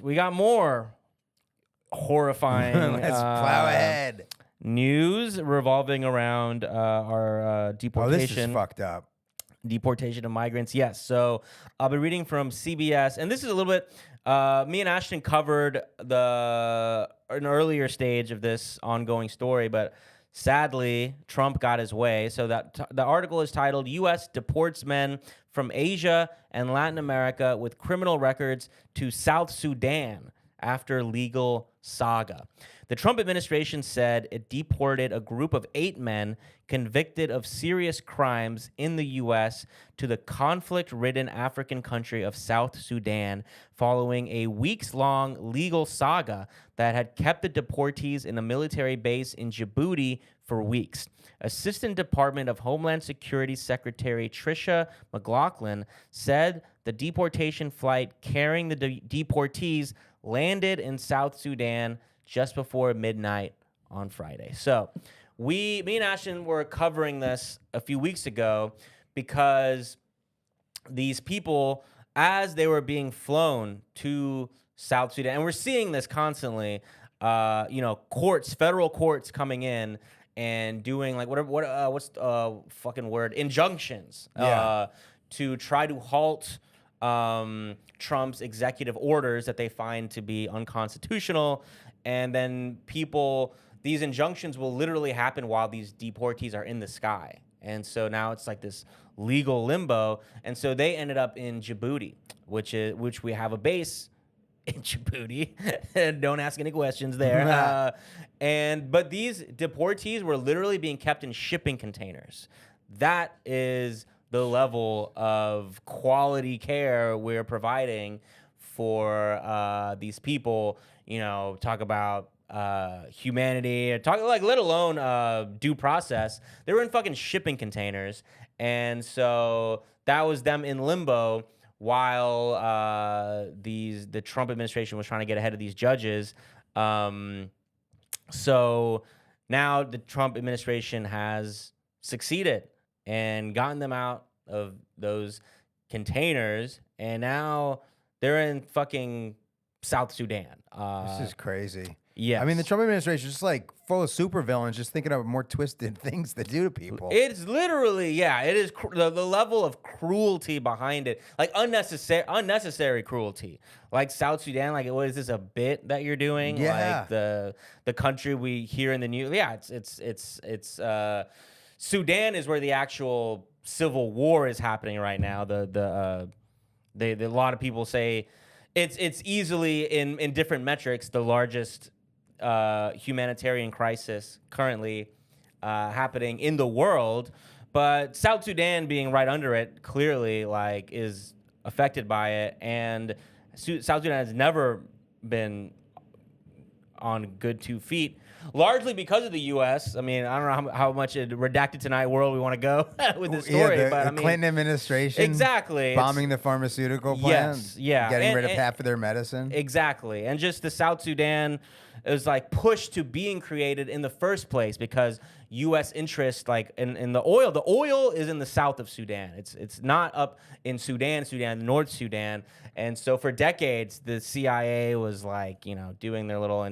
We got more horrifying Let's plow ahead. news revolving around our Oh, deportation. this is fucked up. Deportation of migrants. Yes. So I'll be reading from CBS, and this is a little bit. Me and Ashton covered an earlier stage of this ongoing story, but sadly, Trump got his way. So the article is titled "U.S. Deports Men from Asia and Latin America with Criminal Records to South Sudan After Legal Saga." The Trump administration said it deported a group of 8 men convicted of serious crimes in the U.S. to the conflict-ridden African country of South Sudan following a weeks-long legal saga that had kept the deportees in a military base in Djibouti for weeks. Assistant Department of Homeland Security Secretary Tricia McLaughlin said the deportation flight carrying the deportees landed in South Sudan just before midnight on Friday. So me and Ashton were covering this a few weeks ago because these people, as they were being flown to South Sudan, and we're seeing this constantly, federal courts coming in and doing like what's the fucking word? Injunctions to try to halt Trump's executive orders that they find to be unconstitutional. And then these injunctions will literally happen while these deportees are in the sky. And so now it's like this legal limbo. And so they ended up in Djibouti, which we have a base in Djibouti. Don't ask any questions there. But these deportees were literally being kept in shipping containers. That is the level of quality care we're providing for these people. Talk about humanity, let alone due process. They were in fucking shipping containers, and so that was them in limbo while the Trump administration was trying to get ahead of these judges. So now the Trump administration has succeeded and gotten them out of those containers, and now they're in fucking South Sudan. This is crazy. Yes. I mean, the Trump administration is just like full of supervillains, just thinking of more twisted things to do to people. It's literally, it is the level of cruelty behind it, like unnecessary cruelty. Like South Sudan, like what is this, a bit that you're doing? Yeah. Like the country we hear in the news. Yeah, it's Sudan is where the actual civil war is happening right now. A lot of people say it's easily in different metrics the largest humanitarian crisis currently happening in the world, but South Sudan being right under it clearly like is affected by it, and South Sudan has never been on good 2 feet, largely because of the U.S. I mean, I don't know how much a redacted tonight world we want to go with this story, but I mean, Clinton administration exactly bombing the pharmaceutical plant, getting rid of half of their medicine, exactly, and just the South Sudan is like pushed to being created in the first place because U.S. interest, like in the oil. The oil is in the south of Sudan. It's not up in Sudan, North Sudan, and so for decades the CIA was like doing their little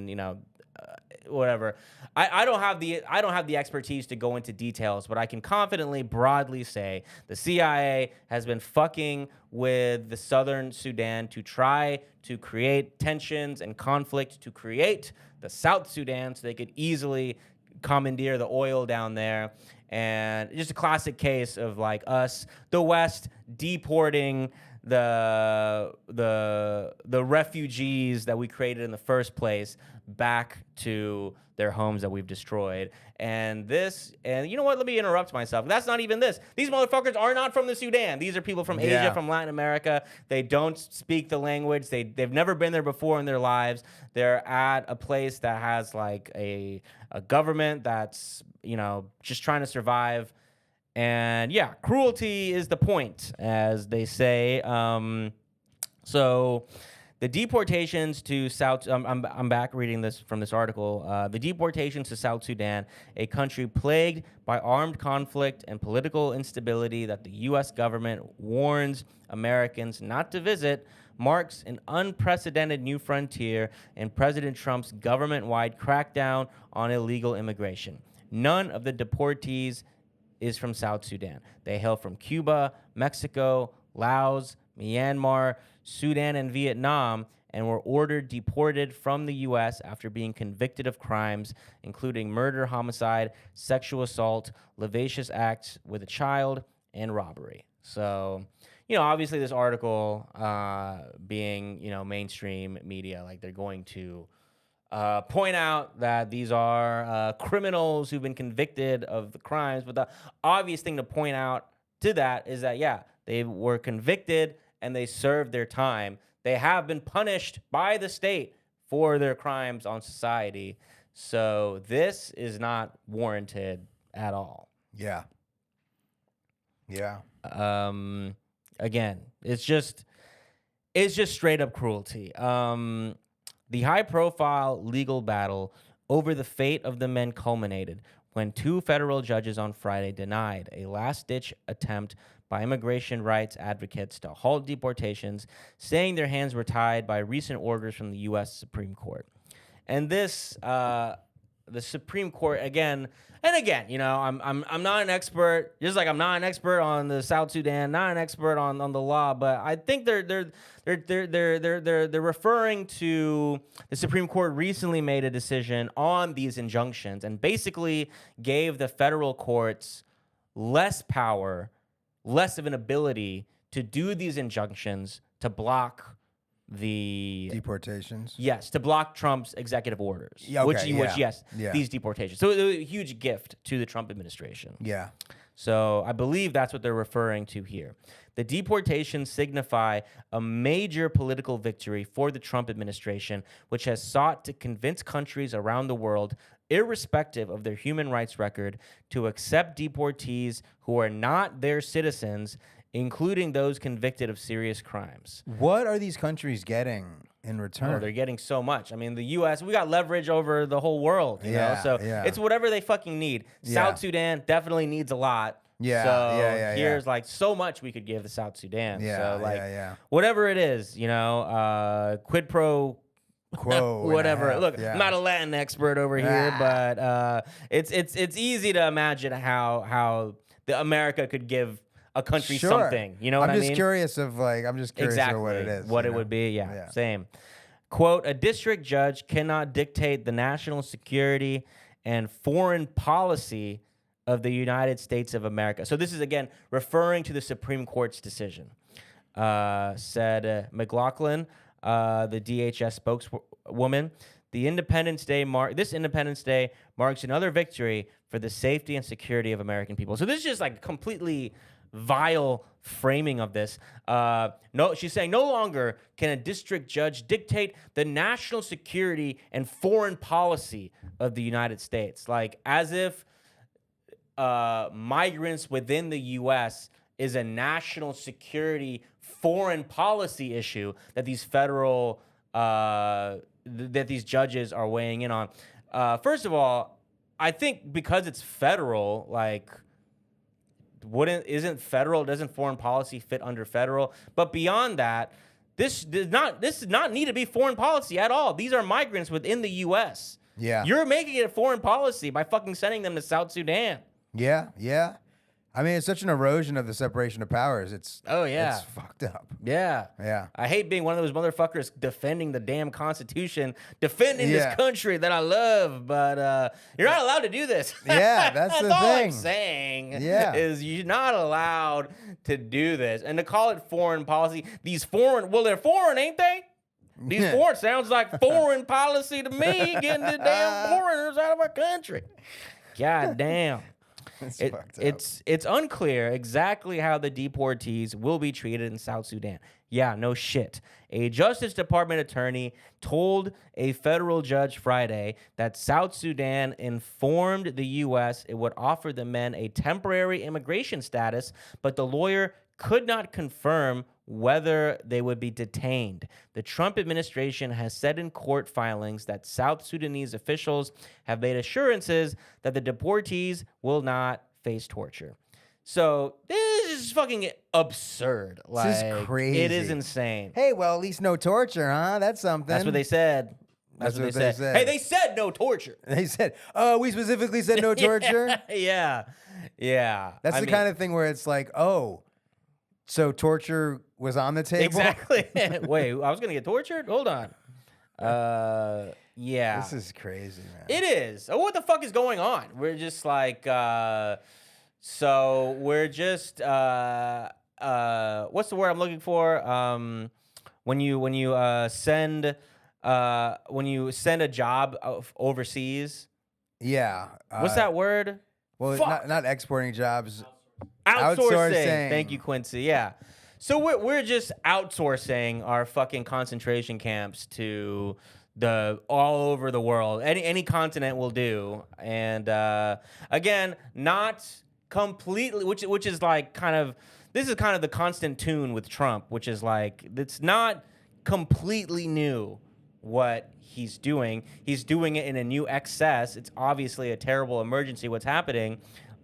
whatever. I don't have the expertise to go into details, but I can confidently, broadly say the CIA has been fucking with the southern Sudan to try to create tensions and conflict to create the South Sudan so they could easily commandeer the oil down there. And just a classic case of like us, the West, deporting the refugees that we created in the first place back to their homes that we've destroyed. And you know what? Let me interrupt myself. That's not even this. These motherfuckers are not from the Sudan. These are people from Asia, from Latin America. They don't speak the language. They've never been there before in their lives. They're at a place that has like a government that's, just trying to survive. And yeah, cruelty is the point, as they say. So the deportations to South, I'm back reading this from this article. The deportations to South Sudan, a country plagued by armed conflict and political instability that the U.S. government warns Americans not to visit, marks an unprecedented new frontier in President Trump's government-wide crackdown on illegal immigration. None of the deportees is from South Sudan. They hail from Cuba, Mexico, Laos, Myanmar, Sudan, and Vietnam, and were ordered deported from the U.S. after being convicted of crimes, including murder, homicide, sexual assault, lascivious acts with a child, and robbery. So, obviously this article being, mainstream media, like they're going to point out that these are criminals who've been convicted of the crimes. But the obvious thing to point out to that is that, yeah, they were convicted and they served their time. They have been punished by the state for their crimes on society. So this is not warranted at all. Yeah. Yeah. Again, it's just straight up cruelty. The high-profile legal battle over the fate of the men culminated when two federal judges on Friday denied a last-ditch attempt by immigration rights advocates to halt deportations, saying their hands were tied by recent orders from the U.S. Supreme Court. And this, the Supreme Court, again, I'm not an expert, just like I'm not an expert on the South Sudan, not an expert on the law, but I think they're referring to the Supreme Court recently made a decision on these injunctions and basically gave the federal courts less power, less of an ability to do these injunctions to block the deportations. Yes, to block Trump's executive orders. Yeah, okay, These deportations. So it was a huge gift to the Trump administration. Yeah. So I believe that's what they're referring to here. The deportations signify a major political victory for the Trump administration, which has sought to convince countries around the world, irrespective of their human rights record, to accept deportees who are not their citizens, including those convicted of serious crimes. What are these countries getting in return? Oh, they're getting so much. I mean, the U.S., we got leverage over the whole world, you know? So it's whatever they fucking need. South Sudan definitely needs a lot. Here's like so much we could give the South Sudan. Whatever it is, quid pro quo, whatever. Look, I'm not a Latin expert over here, but it's easy to imagine how the America could give a country something. You know what I mean? I'm just curious of what it is. What it would be, same. Quote, a district judge cannot dictate the national security and foreign policy of the United States of America. So this is, again, referring to the Supreme Court's decision. Said McLaughlin, the DHS spokeswoman, this Independence Day marks another victory for the safety and security of American people. So this is just like completely vile framing of this. She's saying no longer can a district judge dictate the national security and foreign policy of the United States, like as if migrants within the U.S. is a national security foreign policy issue that these federal that these judges are weighing in on. First of all, I think because it's federal, like doesn't foreign policy fit under federal? But beyond that, this does not need to be foreign policy at all. These are migrants within the U.S. Yeah. You're making it foreign policy by fucking sending them to South Sudan. Yeah. I mean, it's such an erosion of the separation of powers. It's fucked up. Yeah. I hate being one of those motherfuckers defending the damn Constitution, defending this country that I love, but you're not allowed to do this. Yeah, that's the all thing. I'm saying is you're not allowed to do this. And to call it foreign policy, they're foreign, ain't they? These foreign sounds like foreign policy to me, getting the damn foreigners out of our country. God damn. It's unclear exactly how the deportees will be treated in South Sudan. Yeah, no shit. A Justice Department attorney told a federal judge Friday that South Sudan informed the U.S. it would offer the men a temporary immigration status, but the lawyer could not confirm whether they would be detained. The Trump administration has said in court filings that South Sudanese officials have made assurances that the deportees will not face torture. So this is fucking absurd. Like, This is crazy. It is insane. Hey, well, at least no torture, huh? That's something. That's what they said. That's what they said. Hey, they said no torture. They said, oh, we specifically said no torture? Yeah. That's the kind of thing where it's like, oh, so torture was on the table? Exactly. Wait, I was going to get tortured? Hold on. Yeah. This is crazy, man. It is. What the fuck is going on? We're just like, so we're just, what's the word I'm looking for? When you send a job overseas. Yeah. What's that word? Well, not exporting jobs. Outsourcing. Thank you, Quincy. Yeah. So we're just outsourcing our fucking concentration camps to all over the world. Any continent will do. And again, not completely, which is like this is kind of the constant tune with Trump, which is like it's not completely new what he's doing. He's doing it in a new excess. It's obviously a terrible emergency what's happening,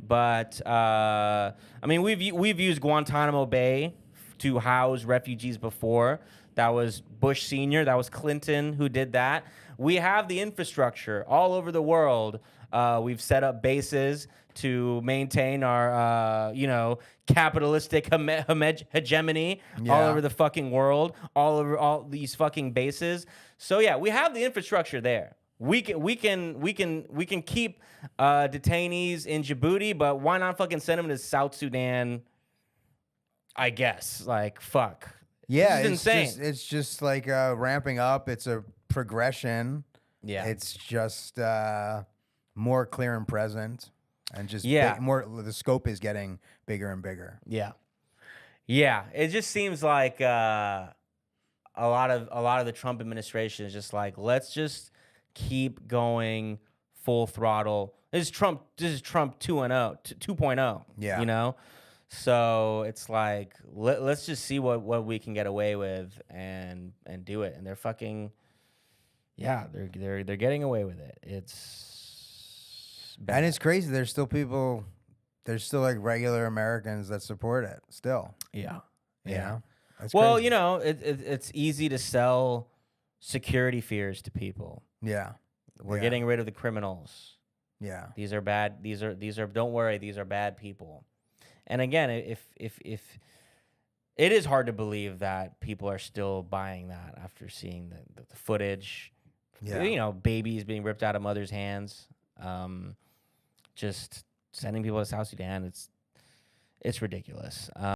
but I mean we've used Guantanamo Bay to house refugees before. That was Bush Sr., that was Clinton who did that. We have the infrastructure all over the world. We've set up bases to maintain our, capitalistic hegemony all over the fucking world, all over all these fucking bases. So yeah, we have the infrastructure there. We can keep detainees in Djibouti, but why not fucking send them to South Sudan? I guess, like, fuck. Yeah, it's insane. It's just like ramping up. It's a progression. Yeah, it's just more clear and present, and just more. The scope is getting bigger and bigger. Yeah. It just seems like a lot of the Trump administration is just like, let's just keep going full throttle. This is Trump 2.0. Yeah, So it's like let's just see what we can get away with and do it. And they're fucking they're getting away with it. It's bad. And it's crazy. There's still people. There's still like regular Americans that support it. Still. Yeah. That's well, crazy. it's easy to sell security fears to people. Yeah. We're getting rid of the criminals. Yeah. These are bad. These are. Don't worry. These are bad people. And again, if it is hard to believe that people are still buying that after seeing the footage, babies being ripped out of mothers' hands, just sending people to South Sudan, it's ridiculous.